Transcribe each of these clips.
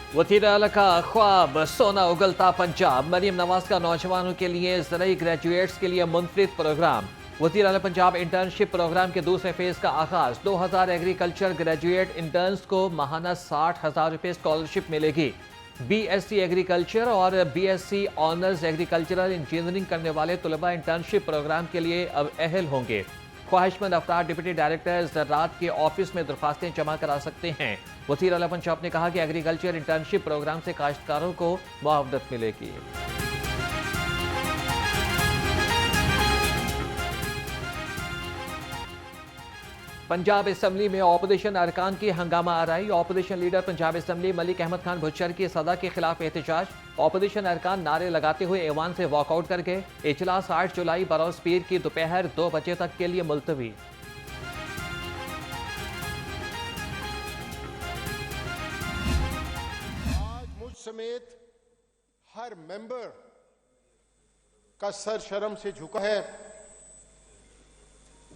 वज़ीर आला का ख्वाब सोना उगलता पंजाब। मरीम नवाज का नौजवानों के लिए ज़रई ग्रेजुएट्स के लिए मुनफरिद प्रोग्राम। वज़ीर आला पंजाब इंटर्नशिप प्रोग्राम के दूसरे फेज का आगाज। 2000 एग्रीकल्चर ग्रेजुएट इंटर्न्स को माहाना 60,000 रुपये स्कॉलरशिप मिलेगी। BSc एग्रीकल्चर और BSc ऑनर्स एग्रीकल्चरल इंजीनियरिंग करने वाले तलबा इंटर्नशिप प्रोग्राम के लिए अब अहल होंगे। ख्वाहिशमंद अफराद डिप्टी डायरेक्टर ज़राअत के ऑफिस में दरख्वास्तें जमा करा सकते हैं। वज़ीर आला पंजाब ने कहा कि एग्रीकल्चर इंटर्नशिप प्रोग्राम से काश्तकारों को मुआवनत मिलेगी। पंजाब असम्बली में ऑपोजिशन अरकान की हंगामा आराई। Opposition leader Punjab assembly Malik Ahmad Khan Bhuchar की सजा के खिलाफ एहतजाज। ऑपोजिशन अरकान नारे लगाते हुए ऐवान से वॉकआउट कर गए। इजलास 8 जुलाई बरोज़ पीर की दोपहर 2 बजे तक के लिए मुलतवी। आज मुझ समेत हर मेंबर का सर शर्म से झुका है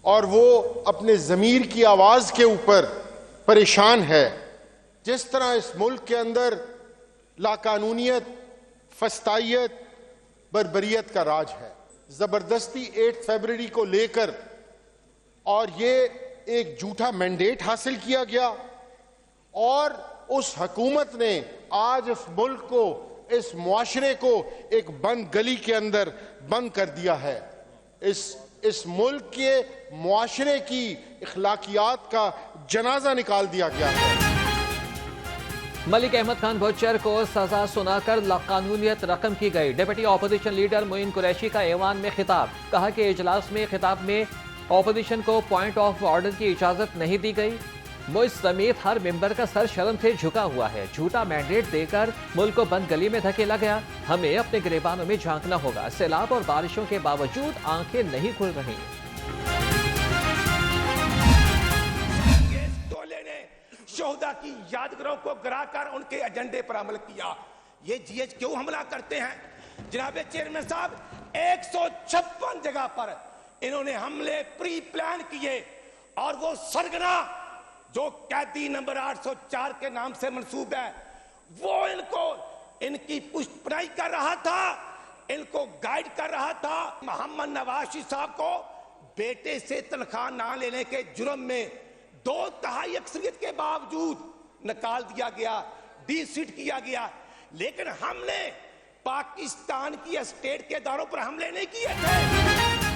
और वो अपने ज़मीर की आवाज के ऊपर परेशान है। जिस तरह इस मुल्क के अंदर लाकानूनियत, फस्तायत, बर्बरियत का राज है, जबरदस्ती 8 फरवरी को लेकर और ये एक झूठा मैंडेट हासिल किया गया और उस हुकूमत ने आज इस मुल्क को, इस मुआशरे को एक बंद गली के अंदर बंद कर दिया है। इस मुल्क के मुआशरे की इखलाकियात का जनाजा निकाल दिया गया है। मलिक अहमद खान भुच्चर को सजा सुनाकर लाकानूनियत रकम की गई। Deputy opposition leader Moin Qureshi का ऐवान में खिताब। कहा कि इजलास में खिताब में ऑपोजिशन को पॉइंट ऑफ ऑर्डर की इजाजत नहीं दी गई। मुझ समेत हर मेंबर का सर शर्म से झुका हुआ है। झूठा मैंडेट देकर मुल्क को बंद गली में धकेला गया। हमें अपने गिरेबानों में झांकना होगा। सैलाब और बारिशों के बावजूद आंखें नहीं खुल रही। शोहदा की यादगारों को गिराकर उनके एजेंडे पर अमल किया। ये जीएच क्यों हमला करते हैं? जनाब चेयरमैन साहब, 156 जगह पर इन्होंने हमले प्री प्लान किए और वो सरगना जो कैदी नंबर 804 के नाम से मंसूब है, वो इनकी पुष्टपनाही कर रहा था, इनको गाइड कर रहा था। मोहम्मद नवाज साहब को बेटे से तनख्वाह ना लेने के जुर्म में 2/3 अक्सरियत के बावजूद निकाल दिया गया, डिसीट किया गया। लेकिन हमने पाकिस्तान की स्टेट के इदारों पर हमले नहीं किए थे।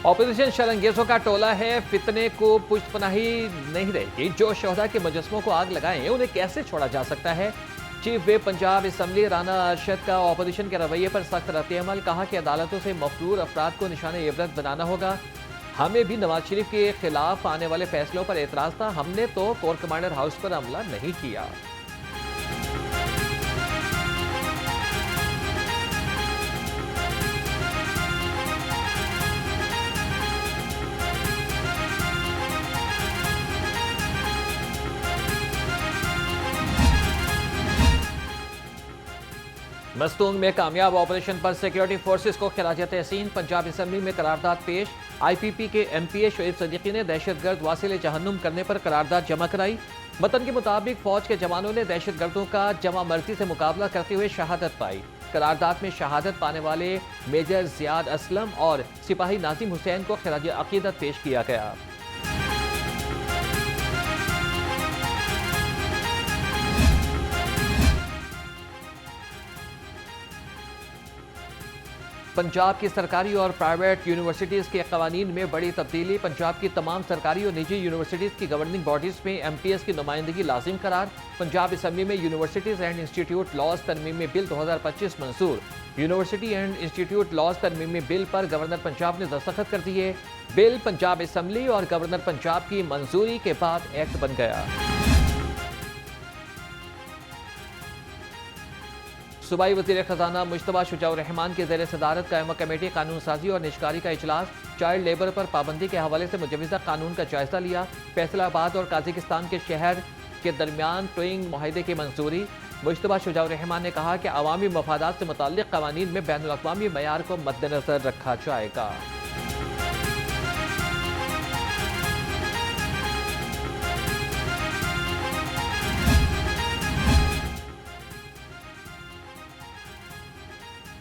ऑपोजिशन शरंगेजों का टोला है, फितने को पुष्टपनाही नहीं रहेगी। जो शोहदा के मुजस्मों को आग लगाएं उन्हें कैसे छोड़ा जा सकता है? Chief whip Punjab assembly Rana Arshad का ऑपोजिशन के रवैये पर सख्त रद्द-ए-अमल। कहा कि अदालतों से मफरूर अफराद को निशाने इबरत बनाना होगा। हमें भी नवाज शरीफ के खिलाफ आने वाले फैसलों पर एतराज था। हमने तो कोर कमांडर हाउस पर हमला नहीं किया। मस्तूंग में कामयाब ऑपरेशन पर सिक्योरिटी फोर्सेस को खिराज तहसीन। पंजाब असम्बली में करारदाद पेश। IPP के MPA शोएब सदीकी ने दहशतगर्द वासिल जहन्नुम करने पर करारदाद जमा कराई। मतन के मुताबिक फौज के जवानों ने दहशतगर्दों का जमा मर्जी से मुकाबला करते हुए शहादत पाई। करारदाद में शहादत पाने वाले मेजर जियाद असलम और सिपाही नाजिम हुसैन को खिराज अकीदत पेश किया गया। पंजाब की सरकारी और प्राइवेट यूनिवर्सिटीज़ के कवानीन में बड़ी तब्दीली। पंजाब की तमाम सरकारी और निजी यूनिवर्सिटीज़ की गवर्निंग बॉडीज़ में MPS की नुमाइंदगी लाजिम करार। पंजाब असम्बली में यूनिवर्सिटीज़ एंड इंस्टीट्यूट लॉज तरमीमी बिल 2025 मंजूर। यूनिवर्सिटी एंड इंस्टीट्यूट लॉज तरमीमी बिल पर गवर्नर पंजाब ने दस्तखत कर दिए। बिल पंजाब असम्बली और गवर्नर पंजाब की मंजूरी के बाद एक्ट बन गया। सूबाई वज़ीर ख़जाना मुश्तबा शुजाउर-रहमान की ज़ेर सदारत कायमा कमेटी कानून साजी और निजकारी का इजलास। चाइल्ड लेबर पर पाबंदी के हवाले से मुजवज़ा कानून का जायजा लिया। फैसलाबाद और काज़ाकिस्तान के शहर के दरमियान टोइंग मुआहदे की मंजूरी। मुश्तबा शुजाउर-रहमान ने कहा कि अवामी मफादात से मुताल्लिक़ क़वानीन में बैनुल-अक़वामी मयार को मद्देनज़र रखा जाएगा।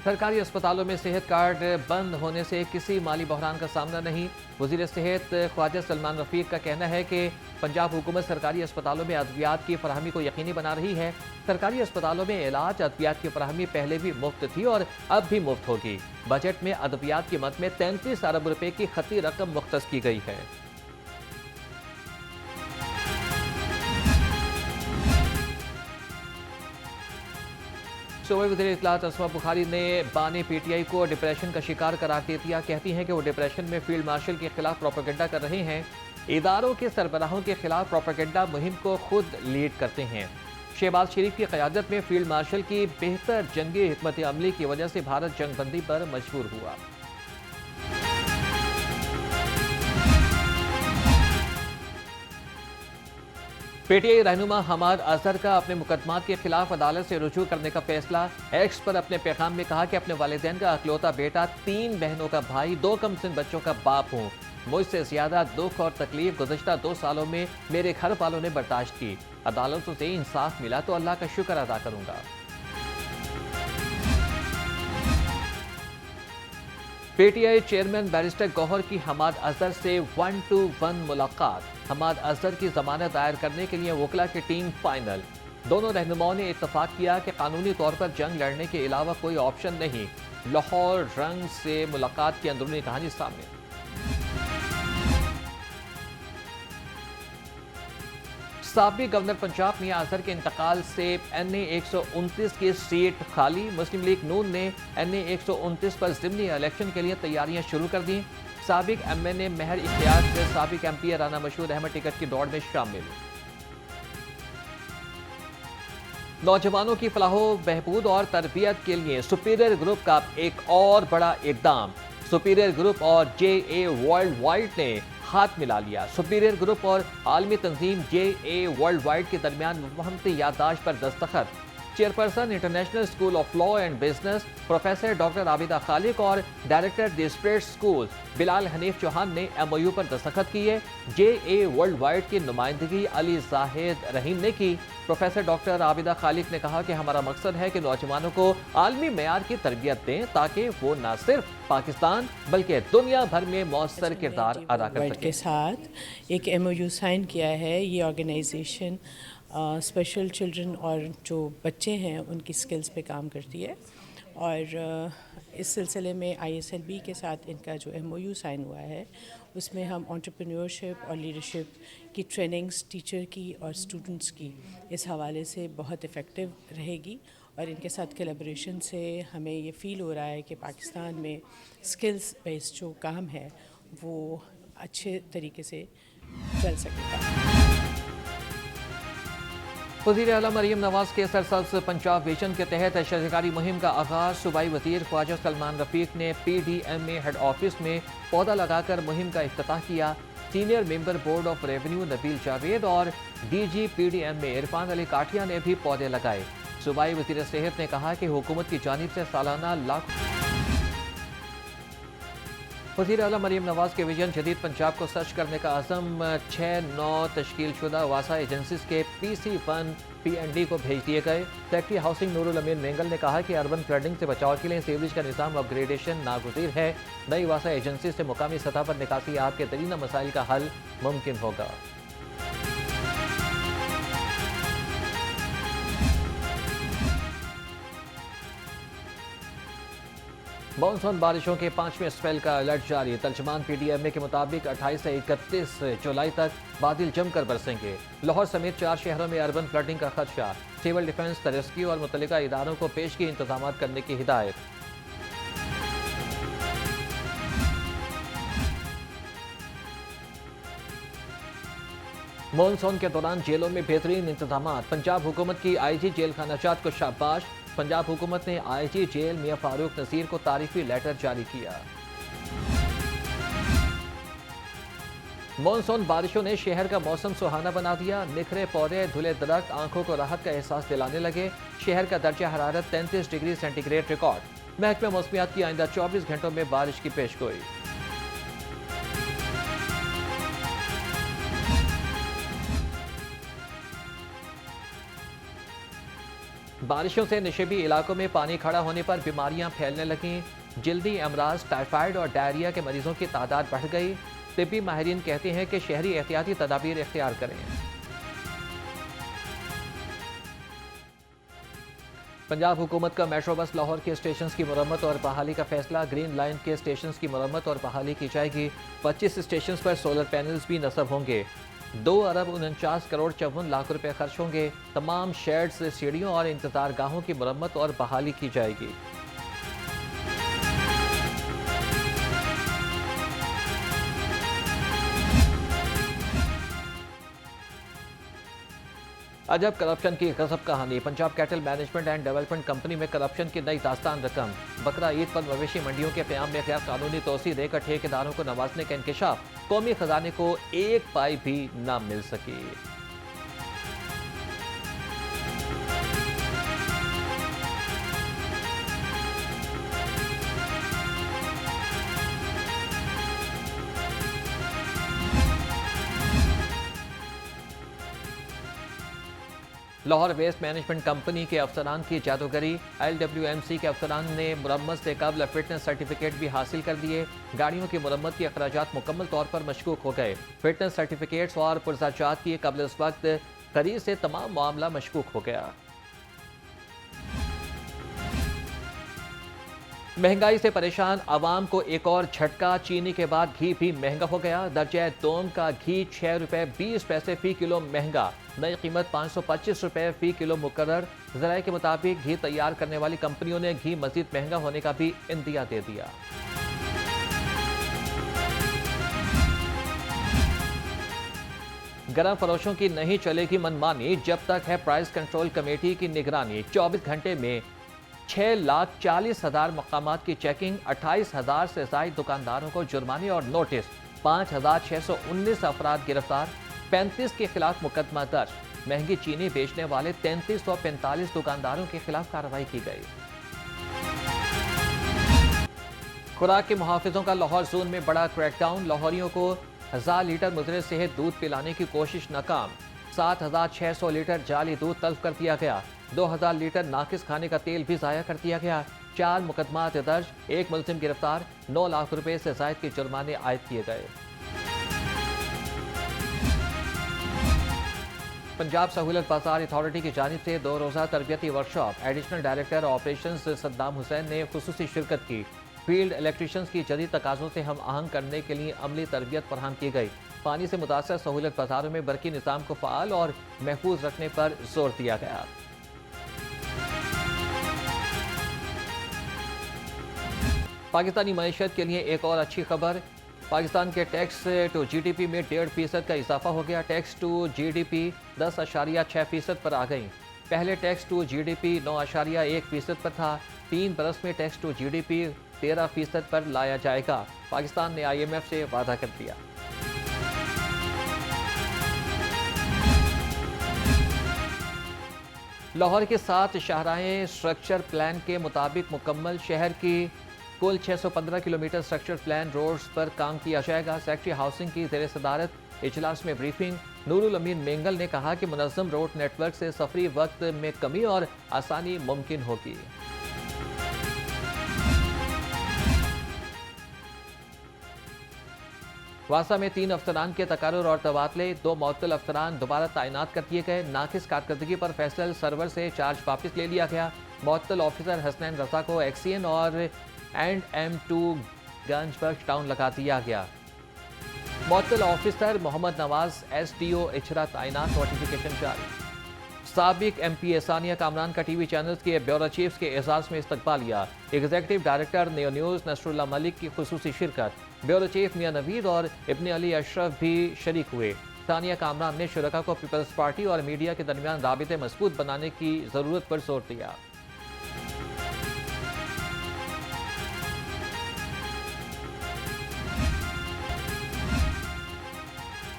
सरकारी अस्पतालों में सेहत कार्ड बंद होने से किसी माली बहरान का सामना नहीं। वजीर सेहत ख्वाजा सलमान रफीक का कहना है कि पंजाब हुकूमत सरकारी अस्पतालों में अद्वियात की फराहमी को यकीनी बना रही है। सरकारी अस्पतालों में इलाज अद्वियात की फराहमी पहले भी मुफ्त थी और अब भी मुफ्त होगी। बजट में अद्वियात की मद में 33 अरब रुपए की खती रकम मुख्तस की गई है। सूबाई वज़ीर इत्तलात असमा बुखारी ने बानी PTI को डिप्रेशन का शिकार करार दे दिया। कहती हैं कि वो डिप्रेशन में फील्ड मार्शल के खिलाफ प्रोपेगेंडा कर रहे हैं। इदारों के सरबराहों के खिलाफ प्रोपेगेंडा मुहिम को खुद लीड करते हैं। शहबाज शरीफ की क़यादत में फील्ड मार्शल की बेहतर जंगी हिकमत अमली की वजह से भारत जंगबंदी पर मजबूर हुआ। PTI रहनुमा हमाद अजहर का अपने मुकदमात के खिलाफ अदालत से रुजू करने का फैसला। एक्स पर अपने पैगाम में कहा कि अपने वालिदैन का अकलौता बेटा, 3 बहनों का भाई, 2 कमसिन बच्चों का बाप हूँ। मुझसे ज्यादा दुख और तकलीफ गुज़श्ता 2 सालों में मेरे घर वालों ने बर्दाश्त की। अदालतों से इंसाफ मिला तो अल्लाह का शुक्र अदा करूंगा। PTI चेयरमैन बैरिस्टर गौहर की हमाद अजहर से 1-to-1 मुलाकात। हमाद अजहर की जमानत दायर करने के लिए वकला की टीम फाइनल। दोनों रहनुमाओं ने इत्तफाक किया कि कानूनी तौर पर जंग लड़ने के अलावा कोई ऑप्शन नहीं। लाहौर रंग से मुलाकात की अंदरूनी कहानी सामने। साबिक गवर्नर पंजाब मियां अजहर के इंतकाल से NA 129 की सीट खाली। मुस्लिम लीग नून ने NA 129 पर ज़िमनी इलेक्शन के लिए तैयारियां शुरू कर दी। साबिक MNA महर इख्तियार से साबिक MP राना मशहूर अहमद टिकट की दौड़ में शामिल। नौजवानों की फलाहो बहबूद और तरबियत के लिए सुपीरियर ग्रुप का एक और बड़ा इकदाम। सुपीरियर ग्रुप और JA वर्ल्ड वाइड ने हाथ मिला लिया। सुपीरियर ग्रुप और आलमी तंजीम JA वर्ल्ड वाइड के दरमियान मुफाहमती याददाश्त पर दस्तखत। Chairperson international school of law and business professor doctor Abida Khaliq और director the spread school Bilal Hanif Chauhan ने MOU पर दस्तखत किए। JA वर्ल्ड वाइड की नुमाइंदगी अली जाहिद रहीम ने की। प्रोफेसर डॉक्टर आबिदा खालिक ने कहा कि हमारा मकसद है कि नौजवानों को आलमी मेयार की तरबियत दें ताकि वो न सिर्फ पाकिस्तान बल्कि दुनिया भर में मौसर किरदार अदा कर सकें। के साथ एक MOU साइन किया है। ये ऑर्गेनाइजेशन स्पेशल चिल्ड्रन और जो बच्चे हैं उनकी स्किल्स पे काम करती है और इस सिलसिले में ISLB के साथ इनका जो MOU साइन हुआ है उसमें हम एंटरप्रेन्योरशिप और लीडरशिप की ट्रेनिंग्स टीचर की और स्टूडेंट्स की इस हवाले से बहुत इफ़ेक्टिव रहेगी और इनके साथ कोलैबोरेशन से हमें ये फ़ील हो रहा है कि पाकिस्तान में स्किल्स बेस्ड जो काम है वो अच्छे तरीके से चल सकेगा। वज़ीर आला मरीम नवाज के सरसब्ज़ पंजाब विजन के तहत शजरकारी मुहिम का आगाज़। सूबाई वज़ीर ख्वाजा सलमान रफीक ने PDMA हेड ऑफिस में पौधा लगाकर मुहिम का इफ्तिताह किया। Senior member board of revenue Nabeel Javed और DG PDMA इरफान अली काठिया ने भी पौधे लगाए। सूबाई वज़ीर सेहत ने कहा कि हुकूमत की जानिब से सालाना लाख। वज़ीर आला मरीम नवाज के विजन जदीद पंजाब को सर्च करने का अज़म 6-9 तश्कील शुदा वासा एजेंसीज के PC1 PND को भेज दिए गए। सेक्रेटरी हाउसिंग नूरुल अमीन मेंगल ने कहा कि अर्बन फ्लडिंग से बचाव के लिए सीवरेज का निज़ाम अपग्रेडेशन नागुज़ीर है। नई वासा एजेंसी से मुकामी सतह पर निकासियात के दरीना मसाइल का हल मुमकिन होगा। मानसून बारिशों के 5वें स्पेल का अलर्ट जारी। तर्जमान PDMA के मुताबिक 28 से 31 जुलाई तक बादल जमकर बरसेंगे। लाहौर समेत 4 शहरों में अर्बन फ्लडिंग का खदशा। सिविल डिफेंस, रेस्क्यू और मुतल्लिका इदारों को पेशगी इंतजाम करने की हिदायत। मानसून के दौरान जेलों में बेहतरीन इंतजाम। पंजाब हुकूमत की IG जेल खाना जात को शाबाश। पंजाब हुकूमत ने IG जेल मियां फारूक नज़ीर को तारीफी लेटर जारी किया। मानसून बारिशों ने शहर का मौसम सुहाना बना दिया। निखरे पौधे, धुले दरख्त आंखों को राहत का एहसास दिलाने लगे। शहर का दर्जा हरारत 33 डिग्री सेंटीग्रेड रिकॉर्ड। महकमा मौसमियात की आइंदा 24 घंटों में बारिश की पेशगोई। बारिशों से निशेबी इलाकों में पानी खड़ा होने पर बीमारियां फैलने लगीं। जल्दी अमराज, टाइफाइड और डायरिया के मरीजों की तादाद बढ़ गई। तिब्बी माहिरीन कहते हैं कि शहरी एहतियाती तदाबीर इख्तियार करें। पंजाब हुकूमत का मेट्रो बस लाहौर के स्टेशन की मरम्मत और बहाली का फैसला। ग्रीन लाइन के स्टेशन की मरम्मत और बहाली की जाएगी। 25 स्टेशन पर सोलर पैनल्स भी नस्ब होंगे। 2 अरब 49 करोड़ 54 लाख रुपए खर्च होंगे। तमाम शेड्स, सीढ़ियों और इंतजार गाहों की मरम्मत और बहाली की जाएगी। अजब करप्शन की गजब कहानी। Punjab cattle management and development company में करप्शन की नई दास्तान रकम। बकरा ईद पर मवेशी मंडियों के क़याम में गैर कानूनी तोसी देकर ठेकेदारों को नवाजने का इंकशाफ। कौमी खजाने को 1 पाई भी न मिल सकी। लाहौर वेस्ट मैनेजमेंट कंपनी के अफसरान की जादूगरी। LWMC के अफसरान ने मुरम्मत से कबल फिटनेस सर्टिफिकेट भी हासिल कर दिए। गाड़ियों की मुरम्मत के अखराजात मुकम्मल तौर पर मशकूक हो गए। फिटनेस सर्टिफिकेट्स और पुरजात की कबल इस वक्त खरीद से तमाम मामला मशकूक हो गया। महंगाई से परेशान आवाम को एक और झटका। चीनी के बाद घी भी महंगा हो गया। दर्जा दोम का घी 6 रुपए 20 पैसे फी किलो महंगा। नई कीमत 525 रुपए फी किलो मुकर्रर। ज़राए के मुताबिक घी तैयार करने वाली कंपनियों ने घी मजीद महंगा होने का भी इंदिया दे दिया। गरम फरोशों की नहीं चलेगी मनमानी जब तक है प्राइस कंट्रोल कमेटी की निगरानी। 24 घंटे में 6,40,000 मकामात की चेकिंग। 28,000 से ज़ायद दुकानदारों को जुर्माने और नोटिस। 5,619 अफराद गिरफ्तार। 35 के खिलाफ मुकदमा दर्ज। महंगी चीनी बेचने वाले 3345 दुकानदारों के खिलाफ कार्रवाई की गई। खुराक के मुहाफिजों का लाहौर जोन में बड़ा क्रैकडाउन। लाहौरियों को 1000 लीटर मुद्रे सेहत दूध पिलाने की कोशिश नाकाम। 7,600 लीटर जाली दूध तल्फ कर दिया गया। 2,000 लीटर नाकिस खाने का तेल भी ज़ाया कर दिया गया। 4 मुकदमात दर्ज। 1 मुलजिम गिरफ्तार। 9 लाख रुपए से ज़ायद के जुर्माने आयद किए गए। पंजाब सहूलत बाजार अथॉरिटी की जानिब से 2 रोज़ा तरबियती workshop. Additional director operations Saddam Hussain ने खुसूसी शिरकत की। फील्ड इलेक्ट्रीशियंस की जदीद तकाज़ों से हम आहंग करने के लिए अमली तरबियत फराहम की गई। पानी से मुतासर सहूलत बाजारों में बरकी निज़ाम को फ़ाल और महफूज रखने पर जोर दिया गया। पाकिस्तानी मईशत के लिए एक और अच्छी खबर। पाकिस्तान के टैक्स टू GDP में 1.5% का इजाफा हो गया। टैक्स टू GDP 10.6% पर आ गई। पहले टैक्स टू GDP 9.1% पर था। 3 बरस में टैक्स टू GDP 13% पर लाया जाएगा। पाकिस्तान ने IMF से वादा कर दिया। लाहौर के 7 शाहराहें स्ट्रक्चर प्लान के मुताबिक मुकम्मल। शहर की कुल 615 किलोमीटर स्ट्रक्चर प्लान रोड्स पर काम किया जाएगा। सेक्रेटरी हाउसिंग की ज़ेर सदारत इजलास में ब्रीफिंग। नूरुल अमीन मेंगल ने कहा कि मुनज़्ज़म रोड नेटवर्क से सफरी वक्त में कमी और आसानी मुमकिन होगी। वासा में 3 अफसरान के तकारुर और तबादले। 2 मुअत्तल अफसरान दोबारा तैनात कर दिए गए। नाकिस कारकर्दगी पर फैसल सर्वर से चार्ज वापस ले लिया गया। मुअत्तल ऑफिसर हसनैन रजा को XCN और M2 गंजबख्श टाउन लगा दिया गया। मुअत्तल ऑफिसर मोहम्मद नवाज SDO इचरा तैनात। नोटिफिकेशन जारी। साबिक MP सानिया कामरान का TV चैनल्स के ब्यूरो चीफ्स के एजाज में इस्तकबालिया। एग्जीक्यूटिव डायरेक्टर नियो न्यूज़ नसरुल्लाह मलिक की खुसूसी शिरकत। ब्यूरो चीफ मियां नवीद और इब्ने अली अशरफ भी शरीक हुए। सानिया कामरान ने शुरका को पीपल्स पार्टी और मीडिया के दरमियान राबिते मजबूत बनाने की जरूरत पर जोर दिया।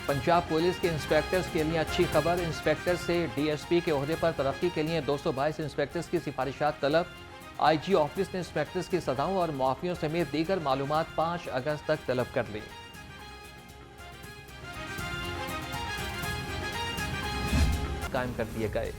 पंजाब पुलिस के इंस्पेक्टर्स के लिए अच्छी खबर। इंस्पेक्टर से DSP के ओहदे पर तरक्की के लिए 222 इंस्पेक्टर्स की सिफारिशात तलब। IG ऑफिस ने इंस्पेक्टर्स की सजाओं और मुआफियों समेत दीगर मालूमात 5 अगस्त तक तलब कर ली। कायम कर दिए गए।